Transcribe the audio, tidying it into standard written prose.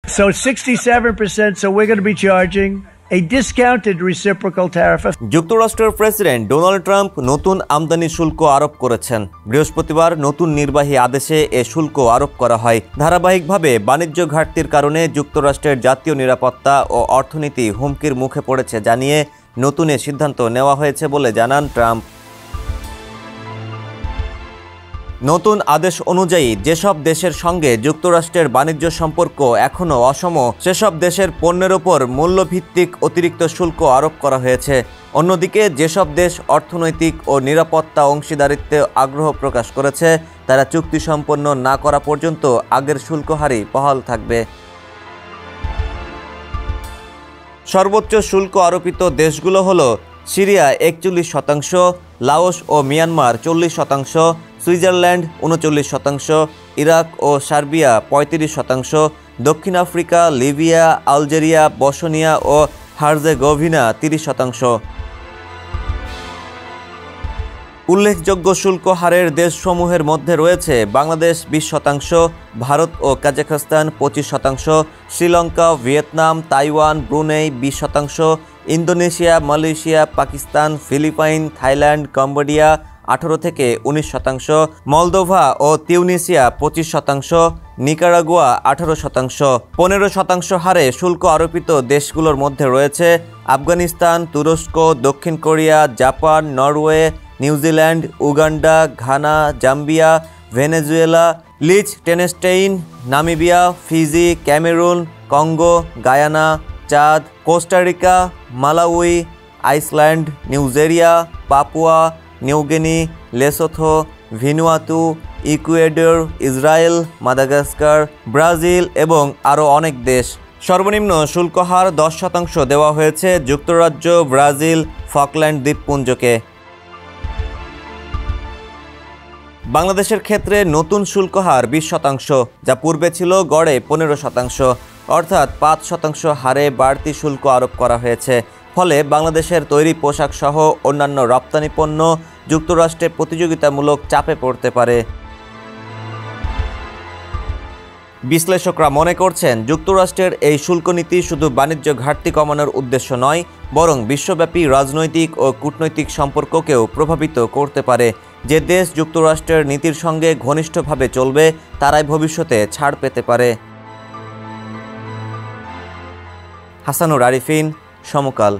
So 67%, so we're going to be charging a discounted reciprocal tariff. যুক্তরাষ্ট্রের president Donald Trump নতুন আমদানি শুল্ক আরোপ করেছেন। বৃহস্পতিবার নতুন নির্বাহী আদেশে এ শুল্ক আরোপ করা হয়। ধারাবাহিকভাবে বাণিজ্য ঘাটতির কারণে যুক্তরাষ্ট্রের জাতীয় নিরাপত্তা ও অর্থনীতি হুমকির মুখে পড়েছে জানিয়ে নতুন এ সিদ্ধান্ত নেওয়া হয়েছে বলে জানান ট্রাম্প। নতুন আদেশ অনুযায়ী যেসব দেশের সঙ্গে যুক্তরাষ্ট্রের বাণিজ্য সম্পর্ক এখনও অসম সেসব দেশের পণ্যের ওপর মূল্যভিত্তিক অতিরিক্ত শুল্ক আরোপ করা হয়েছে। অন্যদিকে যেসব দেশ অর্থনৈতিক ও নিরাপত্তা অংশীদারিত্বে আগ্রহ প্রকাশ করেছে তারা চুক্তি সম্পন্ন না করা পর্যন্ত আগের শুল্ক হারই বহাল থাকবে। সর্বোচ্চ শুল্ক আরোপিত দেশগুলো হলো সিরিয়া 41%, লাওস ও মিয়ানমার 40%, সুইজারল্যান্ড 39%, ইরাক ও সার্বিয়া 35%, দক্ষিণ আফ্রিকা, লিবিয়া, আলজেরিয়া, বসনিয়া ও হার্জেগোভিনা 30%। উল্লেখযোগ্য শুল্ক হারের দেশসমূহের মধ্যে রয়েছে বাংলাদেশ 20%, ভারত ও Kazakhstan 25%, Sri Lanka, Vietnam, Taiwan, Brunei 20%, Indonesia, Malaysia, Pakistan, Philippines, Thailand, Cambodia 18 থেকে 19%, মলদোভা ও তিউনিসিয়া 25%, নিকারাগুয়া 18%। 15% হারে শুল্ক আরোপিত দেশগুলোর মধ্যে রয়েছে আফগানিস্তান, তুরস্ক, দক্ষিণ Korea, Japan, Norway, New Zealand, Uganda, Ghana, Zambia, Venezuela, Liechtenstein, Namibia, Fiji, Cameroon, Congo, Guyana, Chad, Costa Rica, Malawi, Iceland, Nigeria, Papua New Guinea, Lesotho, Vanuatu, Ecuador, Israel, Madagascar, Brazil এবং আরও অনেক দেশ। সর্বনিম্ন শুল্ক হার 10% দেওয়া হয়েছে যুক্তরাজ্য, ব্রাজিল, ফকল্যান্ড দ্বীপপুঞ্জকে। বাংলাদেশের ক্ষেত্রে নতুন শুল্ক হার 20%, যা পূর্বে ছিল গড়ে 15%, অর্থাৎ 5% হারে বাড়তি শুল্ক আরোপ করা হয়েছে। ফলে বাংলাদেশের তৈরি পোশাক সহ অন্যান্য রপ্তানি পণ্য যুক্তরাষ্ট্রে প্রতিযোগিতামূলক চাপে পড়তে পারে। বিশ্লেষকরা মনে করছেন যুক্তরাষ্ট্রের এই শুল্ক নীতি শুধু বাণিজ্য ঘাটতি কমানোর উদ্দেশ্য নয়, বরং বিশ্বব্যাপী রাজনৈতিক ও কূটনৈতিক সম্পর্ককেও প্রভাবিত করতে পারে। যে দেশ যুক্তরাষ্ট্রের নীতির সঙ্গে ঘনিষ্ঠভাবে চলবে তারাই ভবিষ্যতে ছাড় পেতে পারে। হাসানুর আরিফিন, সমকাল।